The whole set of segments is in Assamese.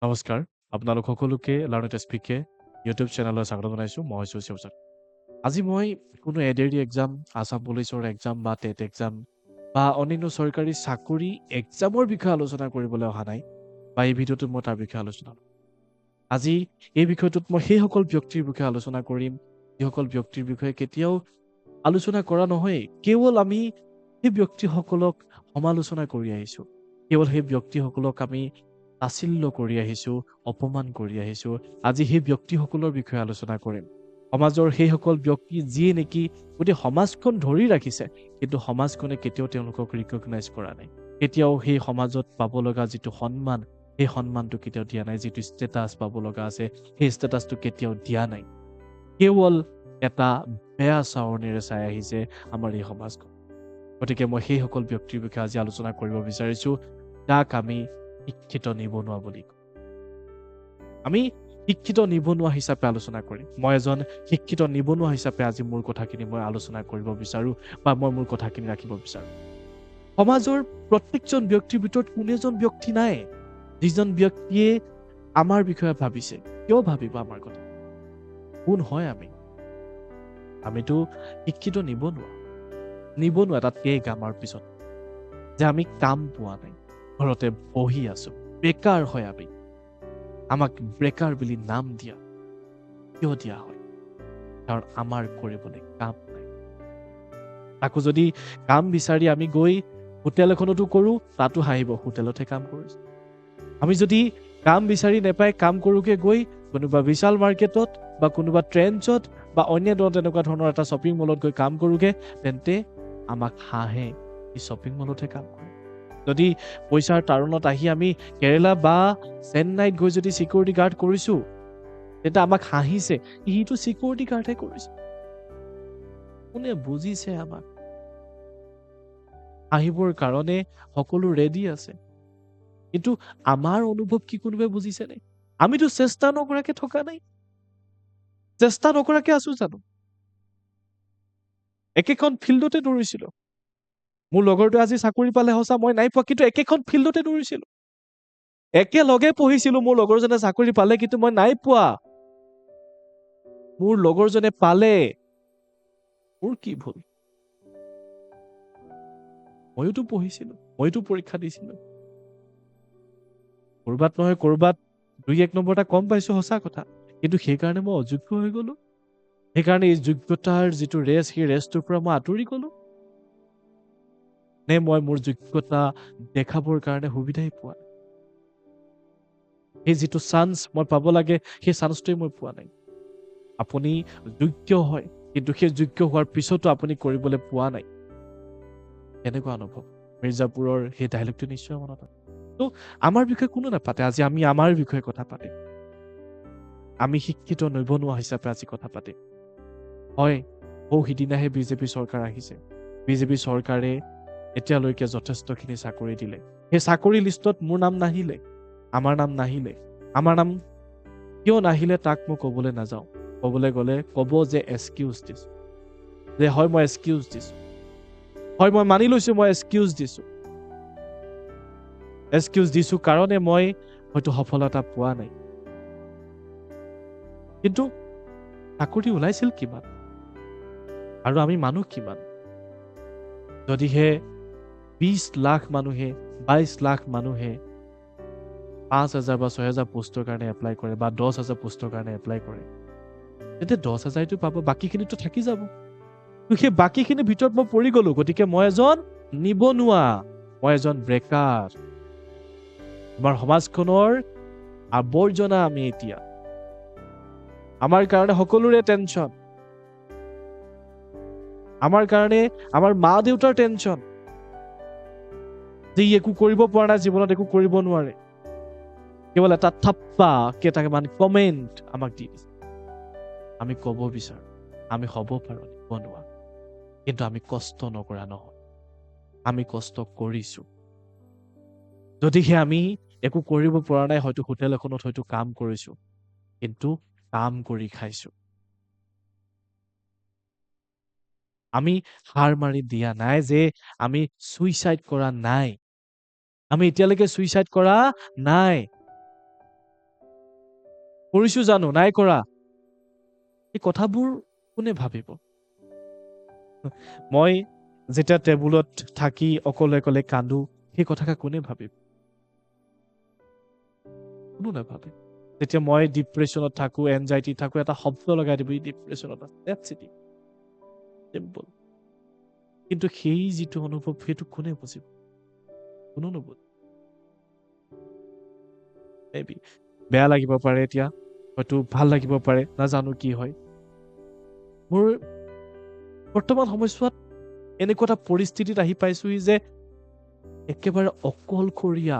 নমস্কাৰ আপোনালোক সকলোকে লাৰ্ণ ইট স্পীকে ইউটিউব চেনেললৈ স্বাগত জনাইছোঁ মই হৈছোঁ শিৱসাগৰ আজি মই কোনো এডেৰি এক্সাম আছাম পুলিচৰ এক্সাম বা টেট এক্সাম বা অন্যান্য চৰকাৰী চাকৰি এক্সামৰ বিষয়ে আলোচনা কৰিবলৈ অহা নাই বা এই ভিডিঅ'টোত মই তাৰ বিষয়ে আলোচনা কৰিম আজি এই বিষয়টোত মই সেইসকল ব্যক্তিৰ বিষয়ে আলোচনা কৰিম যিসকল ব্যক্তিৰ বিষয়ে কেতিয়াও আলোচনা কৰা নহয় কেৱল আমি সেই ব্যক্তিসকলক সমালোচনা কৰি আহিছোঁ কেৱল সেই ব্যক্তিসকলক আমি তাচিল্য কৰি আহিছোঁ অপমান কৰি আহিছোঁ আজি সেই ব্যক্তিসকলৰ বিষয়ে আলোচনা কৰিম সমাজৰ সেইসকল ব্যক্তি যিয়ে নেকি গোটেই সমাজখন ধৰি ৰাখিছে কিন্তু সমাজখনে কেতিয়াও তেওঁলোকক ৰিকগনাইজ কৰা নাই কেতিয়াও সেই সমাজত পাব লগা যিটো সন্মান সেই সন্মানটো কেতিয়াও দিয়া নাই যিটো ষ্টেটাছ পাব লগা আছে সেই ষ্টেটাছটো কেতিয়াও দিয়া নাই কেৱল এটা বেয়া চাৱনিৰে চাই আহিছে আমাৰ এই সমাজখন গতিকে মই সেইসকল ব্যক্তিৰ বিষয়ে আজি আলোচনা কৰিব বিচাৰিছোঁ যাক আমি শিক্ষিত নিবনুৱা বুলি কওঁ আমি শিক্ষিত নিবনুৱা হিচাপে আলোচনা কৰিম মই এজন শিক্ষিত নিবনুৱা হিচাপে আজি মোৰ কথাখিনি মই আলোচনা কৰিব বিচাৰোঁ বা মই মোৰ কথাখিনি ৰাখিব বিচাৰোঁ সমাজৰ প্ৰত্যেকজন ব্যক্তিৰ ভিতৰত কোনো এজন ব্যক্তি নাই যিজন ব্যক্তিয়ে আমাৰ বিষয়ে ভাবিছে কিয় ভাবিব আমাৰ কথা কোন হয় আমিতো শিক্ষিত নিবনুৱা তাতকে আমাৰ পিছত যে আমি কাম পোৱা নাই ঘৰতে বহি আছো বেকাৰ হয় আমাক বেকাৰ বুলি নাম দিয়া কিয় দিয়া হয় কাৰণ আমাৰ কৰিবলৈ কাম নাই তাকো যদি কাম বিচাৰি আমি গৈ হোটেল এখনতো কৰো তাতো হাঁহিব হোটেলতহে কাম কৰিছো আমি যদি কাম বিচাৰি নেপাই কাম কৰোগে গৈ কোনোবা বিশাল মাৰ্কেটত বা কোনোবা ট্ৰেণ্ডছত বা অন্য তেনেকুৱা ধৰণৰ এটা শ্বপিং মলত গৈ কাম কৰোগে তেন্তে আমাক হাঁহে এই শ্বপিং মলতহে কাম কৰে যদি পইচাৰ তাৰণত আহি আমি কেৰেলা বা চেন্নাইত গৈ যদি সিকিউৰিটি গাৰ্ড কৰিছো তেন্তে আমাক হাঁহিছে ইটো সিকিউৰিটি গাৰ্ডহে কৰিছে কোনে বুজিছে আমাক হাঁহিবৰ কাৰণে সকলো ৰেডি আছে কিন্তু আমাৰ অনুভৱ কি কোনোবাই বুজিছে নে আমিতো চেষ্টা নকৰাকে থকা নাই চেষ্টা নকৰাকে আছো জানো একেখন ফিল্ডতে দৌৰিছিলো মোৰ লগৰটো আজি চাকৰি পালে সঁচা মই নাই পোৱা কিন্তু একেখন ফিল্ডতে দৌৰিছিলো একেলগে পঢ়িছিলো মোৰ লগৰজনে চাকৰি পালে কিন্তু মই নাই পোৱা মোৰ লগৰজনে পালে মোৰ কি ভুল ময়োতো পঢ়িছিলো ময়োতো পৰীক্ষা দিছিলো কৰবাত নহয় কৰবাত 2-1 নম্বৰ এটা কম পাইছো সঁচা কথা কিন্তু সেইকাৰণে মই অযোগ্য হৈ গলো সেইকাৰণে এই যোগ্যতাৰ যিটো ৰেছ সেই ৰেছটোৰ পৰা মই আঁতৰি গলো নে মই মোৰ যোগ্যতা দেখাবৰ কাৰণে সুবিধাই পোৱা নাই সেই যিটো চান্স মই পাব লাগে সেই চান্সটোৱে মই পোৱা নাই আপুনি যোগ্য হয় কিন্তু সেই যোগ্য হোৱাৰ পিছতো আপুনি কৰিবলৈ পোৱা নাই এনেকুৱা অনুভৱ মিৰ্জাপুৰৰ সেই ডাইলগটো নিশ্চয় মনত আছে তো আমাৰ বিষয়ে কোনো নাপাতে আজি আমি আমাৰ বিষয়ে কথা পাতিম আমি শিক্ষিত নিবনুৱা হিচাপে আজি কথা পাতিম হয় সিদিনাহে বিজেপি চৰকাৰ আহিছে বিজেপি চৰকাৰে এতিয়ালৈকে যথেষ্টখিনি চাকৰি দিলে সেই চাকৰি লিষ্টত মোৰ নাম নাহিলে আমাৰ নাম কিয় নাহিলে তাক মই ক'বলৈ নাযাওঁ ক'বলৈ গ'লে ক'ব যে এক্সকিউজ দিছো যে হয় মই এক্সকিউজ দিছো হয় মই মানি লৈছো মই এক্সকিউজ দিছো কাৰণে মই হয়তো সফলতা পোৱা নাই কিন্তু চাকৰি ওলাইছিল কিমান আৰু আমি মানুহ কিমান যদিহে 20 লাখ মানুহে 22 লাখ মানুহে 5,000 বা 6,000 পোষ্টৰ কাৰণে এপ্লাই কৰে বা 10,000 পোষ্টৰ কাৰণে এপ্লাই কৰে তেন্তে 10,000টো পাব বাকীখিনিতো থাকি যাব সেই বাকীখিনিৰ ভিতৰত মই পৰি গলো গতিকে মই এজন নিবনুৱা মই এজন বেকাৰ আমাৰ সমাজখনৰ আৱৰ্জনা আমি এতিয়া আমাৰ কাৰণে সকলোৰে টেনচন আমাৰ কাৰণে আমাৰ মা দেউতাৰ টেনচন যে একো কৰিব পৰা নাই জীৱনত একো কৰিব নোৱাৰে কেৱল এটা থাপ্পা কেইটামান কমেণ্ট আমাক দি দিছে আমি ক'ব বিচাৰো আমি হ'ব পাৰো নিবনুৱা কিন্তু আমি কষ্ট নকৰা নহয় আমি কষ্ট কৰিছো যদিহে আমি একো কৰিব পৰা নাই হয়তো হোটেল এখনত হয়তো কাম কৰিছো কিন্তু কাম কৰি খাইছো আমি হাৰ মাৰি দিয়া নাই যে আমি সুইসাইড কৰা নাই আমি এতিয়ালৈকে সুইসাইড কৰা নাই কৰিছো জানো নাই কৰা এই কথাবোৰ কোনে ভাবিব মই যেতিয়া টেবুলত থাকি অকলে অকলে কান্দো সেই কথাষাৰ কোনে ভাবিব কোনো নাভাবে যেতিয়া মই ডিপ্ৰেশ্যনত থাকো এনজাইটি থাকো এটা শব্দ লগাই দিব ডিপ্ৰেশ্যনত আছে চিম্পল কিন্তু সেই যিটো অনুভৱ সেইটো কোনে বুজিব কোনো নুবুজে মেবি বেয়া লাগিব পাৰে এতিয়া হয়তো ভাল লাগিব পাৰে নাজানো কি হয় মোৰ বৰ্তমান সময়ছোৱাত এনেকুৱা এটা পৰিস্থিতিত আহি পাইছোহি যে একেবাৰে অকলশৰীয়া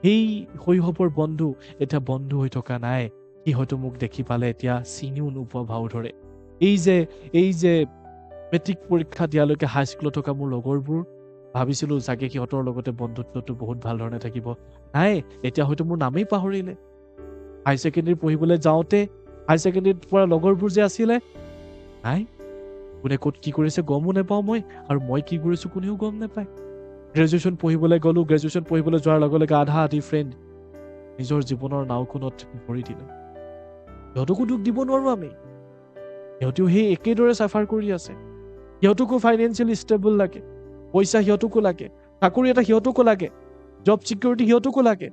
সেই শৈশৱৰ বন্ধু এতিয়া বন্ধু হৈ থকা নাই সি হয়তো মোক দেখি পালে এতিয়া চিনিও নোপোৱা ভাও ধৰে এই যে মেট্ৰিক পৰীক্ষা দিয়ালৈকে হাইস্কুলত থকা মোৰ লগৰবোৰ ভাবিছিলো চাগে সিহঁতৰ লগতে বন্ধুত্বটো বহুত ভাল ধৰণে থাকিব নাই এতিয়া হয়তো মোৰ নামেই পাহৰিলে হাই ছেকেণ্ডেৰী পঢ়িবলৈ যাওঁতে হাই ছেকেণ্ডেৰীত পৰা লগৰবোৰ যে আছিলে নাই কোনে ক'ত কি কৰিছে গমো নাপাওঁ মই আৰু মই কি কৰিছো কোনেও গম নাপায় গ্ৰেজুৱেশ্যন পঢ়িবলৈ গ'লো গ্ৰেজুৱেশ্যন পঢ়িবলৈ যোৱাৰ লগে লগে আধা আধি ফ্ৰেণ্ড নিজৰ জীৱনৰ নাওখনত ভৰি দিলে সিহঁতকো দুখ দিব নোৱাৰো আমি সিহঁতেও সেই একেদৰে চাফাৰ কৰি আছে সিহঁতকো ফাইনেন্সিয়েলি ষ্টেবল লাগে পইচা সিহঁতকো লাগে চাকৰি এটা সিহঁতকো লাগে জব চিকিউৰিটি সিহঁতকো লাগে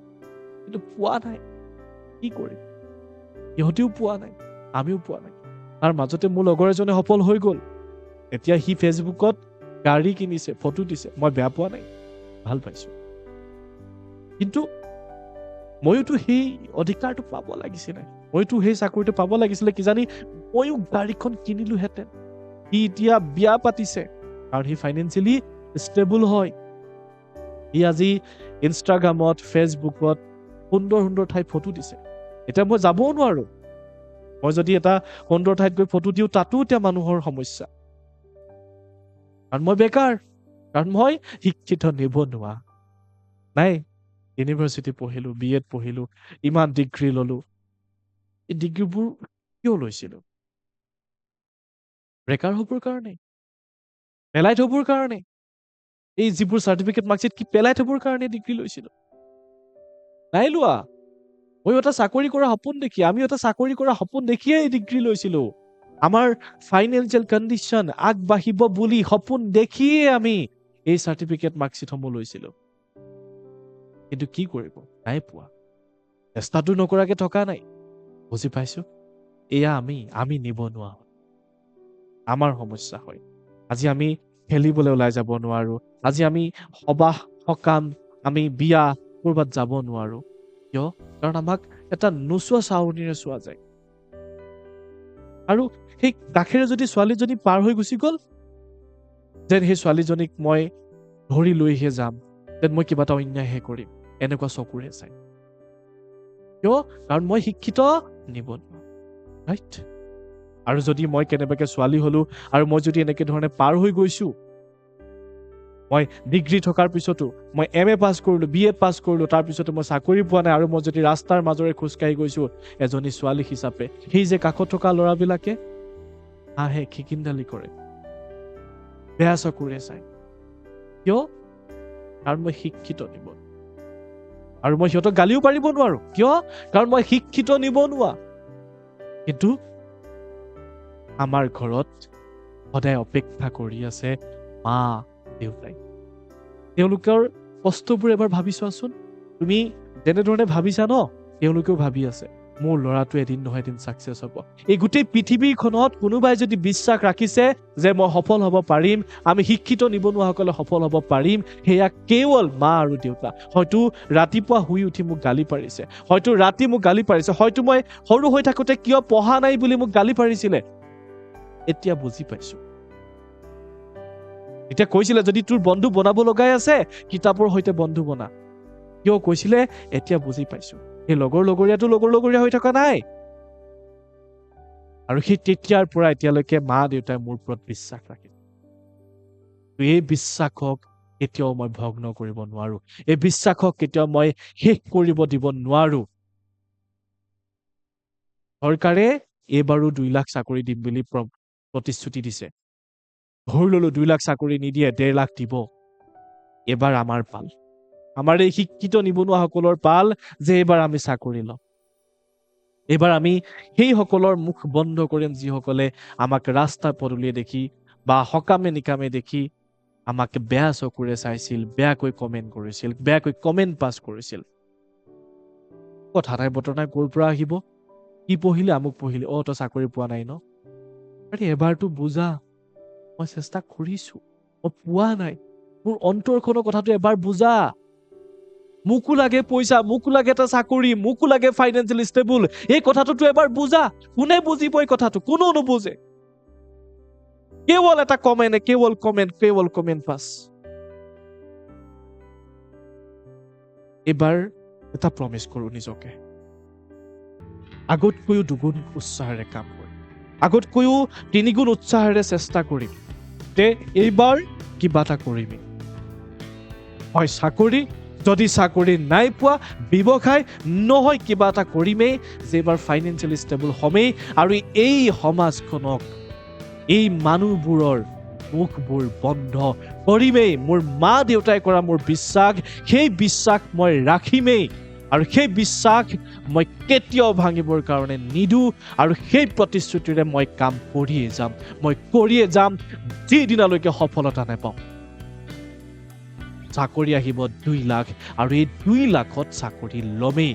কিন্তু পোৱা নাই কি কৰিম সিহঁতেও পোৱা নাই আমিও পোৱা নাই তাৰ মাজতে মোৰ লগৰ এজনে সফল হৈ গ'ল এতিয়া সি ফেচবুকত গাড়ী কিনিছে ফটো দিছে মই বেয়া পোৱা নাই ভাল পাইছো কিন্তু ময়োতো সেই অধিকাৰটো পাব লাগিছিলে ময়োতো সেই চাকৰিটো পাব লাগিছিলে কিজানি ময়ো গাড়ীখন কিনিলোহেঁতেন সি এতিয়া বিয়া পাতিছে কাৰণ সি ফাইনেন্সিয়েলি ষ্টেবল হয় সি আজি ইনষ্টাগ্ৰামত ফেচবুকত সুন্দৰ সুন্দৰ ঠাইত ফটো দিছে এতিয়া মই যাবও নোৱাৰো মই যদি এটা সুন্দৰ ঠাইত গৈ ফটো দিওঁ তাতো এতিয়া মানুহৰ সমস্যা কাৰণ মই বেকাৰ কাৰণ মই শিক্ষিত নিবনুৱা নাই ইউনিভাৰ্চিটি পঢ়িলো BEd পঢ়িলো ইমান ডিগ্ৰী ললো এই ডিগ্ৰীবোৰ কিয় লৈছিলো বেকাৰ হ'বৰ কাৰণে পেলাই থবৰ কাৰণে এই যিবোৰ চাৰ্টিফিকেট মাৰ্কশ্বিট কি পেলাই থবৰ কাৰণে ডিগ্ৰী লৈছিলো নাই লোৱা মই এটা চাকৰি কৰা সপোন দেখি আমি এটা চাকৰি কৰা সপোন দেখিয়ে এই ডিগ্ৰী লৈছিলো আমাৰ ফাইনেন্সিয়েল কণ্ডিশ্যন আগবাঢ়িব বুলি সপোন দেখিয়ে আমি এই চাৰ্টিফিকেট মাৰ্কশ্বিটসমূহ লৈছিলো কিন্তু কি কৰিব নাই পোৱা চেষ্টাটো নকৰাকে থকা নাই বুজি পাইছো এয়া আমি নিবনুৱা আমাৰ সমস্যা হয় আজি আমি খেলিবলৈ ওলাই যাব নোৱাৰো আজি আমি সবাহ সকাম আমি বিয়া কৰবাত যাব নোৱাৰো কিয় কাৰণ আমাক এটা নোচোৱা চাৱনিৰে চোৱা যায় আৰু সেই কাষেৰে যদি ছোৱালীজনী পাৰ হৈ গুচি গ'ল যেন সেই ছোৱালীজনীক মই ধৰি লৈহে যাম যেন মই কিবা এটা অন্যায়হে কৰিম এনেকুৱা চকুৰে চাই কিয় কাৰণ মই শিক্ষিত নিবনুৱা ৰাইট আৰু যদি মই কেনেবাকে ছোৱালী হলো আৰু মই যদি এনেকে ধৰণে পাৰ হৈ গৈছো মই ডিগ্ৰী থকাৰ পিছতো মই MA পাছ কৰিলো BEd পাছ কৰিলো তাৰ পিছতো মই চাকৰি পোৱা নাই আৰু মই যদি ৰাস্তাৰ মাজৰে খোজকাঢ়ি গৈছো এজনী ছোৱালী হিচাপে সেই যে কাষত থকা ল'ৰাবিলাকে হাঁহে খিকিন্দালি কৰে বেয়া চকুৰে চাই কিয় কাৰণ মই শিক্ষিত নিবনুৱা আৰু মই সিহঁতক গালিও পাৰিব নোৱাৰো কিয় কাৰণ মই শিক্ষিত নিবনুৱা কিন্তু আমাৰ ঘৰত সদায় অপেক্ষা কৰি আছে মা দেউতাই তেওঁলোকৰ কষ্টবোৰ এবাৰ ভাবি চোৱাচোন তুমি যেনেধৰণে ভাবিছা ন তেওঁলোকেও ভাবি আছে মোৰ ল'ৰাটো এদিন নহয় এদিন চাকচেছ হ'ব এই গোটেই পৃথিৱীখনত কোনোবাই যদি বিশ্বাস ৰাখিছে যে মই সফল হ'ব পাৰিম আমি শিক্ষিত নিবনুৱাসকলে সফল হ'ব পাৰিম সেয়া কেৱল মা আৰু দেউতা হয়তো ৰাতিপুৱা শুই উঠি মোক গালি পাৰিছে হয়তো ৰাতি মোক গালি পাৰিছে হয়তো মই সৰু হৈ থাকোঁতে কিয় পঢ়া নাই বুলি মোক গালি পাৰিছিলে এতিয়া বুজি পাইছো এতিয়া কৈছিলে যদি তোৰ বন্ধু বনাব লগাই আছে কিতাপৰ সৈতে বন্ধু বনা কিয় কৈছিলে এতিয়া বুজি পাইছো সেই লগৰীয়াটো লগৰীয়া হৈ থকা নাই আৰু সেই তেতিয়াৰ পৰা এতিয়ালৈকে মা দেউতাই মোৰ ওপৰত বিশ্বাস ৰাখিছে এই বিশ্বাসক কেতিয়াও মই ভগ্ন কৰিব নোৱাৰো এই বিশ্বাসক কেতিয়াও মই শেষ কৰিব দিব নোৱাৰো চৰকাৰে এইবাৰো 2 লাখ চাকৰি দিম বুলি প্ৰতিশ্ৰুতি দিছে ধৰি ললো 2 লাখ চাকৰি নিদিয়ে 1.5 লাখ দিব এবাৰ আমাৰ পাল আমাৰ এই শিক্ষিত নিবনুৱাসকলৰ পাল যে এইবাৰ আমি চাকৰি ল'ম এইবাৰ আমি সেই সকলৰ মুখ বন্ধ কৰিম যিসকলে আমাক ৰাস্তা পদূলিয়ে দেখি বা সকামে নিকামে দেখি আমাক বেয়া চকুৰে চাইছিল, বেয়াকৈ কমেণ্ট কৰিছিল, বেয়াকৈ কমেণ্ট পাছ কৰিছিল। কথা নাই বতৰা নাই, ক'ৰ পৰা আহিব, কি পঢ়িলে, আমুক পঢ়িলে, তই চাকৰি পোৱা নাই ন? আৰে এবাৰতো বুজা, মই চেষ্টা কৰিছো, মই পোৱা নাই, মোৰ অন্তৰখনৰ কথাটো এবাৰ বুজা। মোকো লাগে পইচা, মোকো লাগে এটা চাকৰি, মোকো লাগে ফাইনেন্সিয়েলি ষ্টেবল, এই কথাটোতো এবাৰ বুজা। কোনে বুজিব এই কথাটো? কোনো নুবুজে। কেৱল এটা কেৱল কমেণ্ট পাছ। এবাৰ এটা প্ৰমিছ কৰো নিজকে, আগতকৈও দুগুণ উৎসাহেৰে কাম কৰিম, আগতকৈও তিনিগুণ উৎসাহেৰে চেষ্টা কৰিম যে এইবাৰ কিবা এটা কৰিমেই। হয় চাকৰি, যদি চাকৰি নাই পোৱা ব্যৱসায়, নহয় কিবা এটা কৰিমেই যে এইবাৰ ফাইনেন্সিয়েলি ষ্টেবল হমেই, আৰু এই সমাজখনক, এই মানুহবোৰৰ মুখবোৰ বন্ধ কৰিমেই। মোৰ মা দেউতাই কৰা মোৰ বিশ্বাস, সেই বিশ্বাস মই ৰাখিমেই, আৰু সেই বিশ্বাস মই কেতিয়াও ভাঙিবৰ কাৰণে নিদো, আৰু সেই প্ৰতিশ্ৰুতিৰে মই কাম কৰিয়ে যাম যিদিনালৈকে সফলতা নাপাওঁ। চাকৰি আহিব 2 লাখ, আৰু এই 2 লাখত চাকৰি ল'মেই,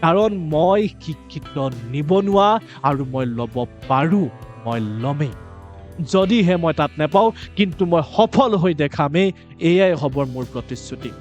কাৰণ মই শিক্ষিত নিবনুৱা, আৰু মই ল'ব পাৰো, মই ল'মেই। যদিহে মই তাত নাপাওঁ, কিন্তু মই সফল হৈ দেখামেই, এয়াই হ'ব মোৰ প্ৰতিশ্ৰুতি।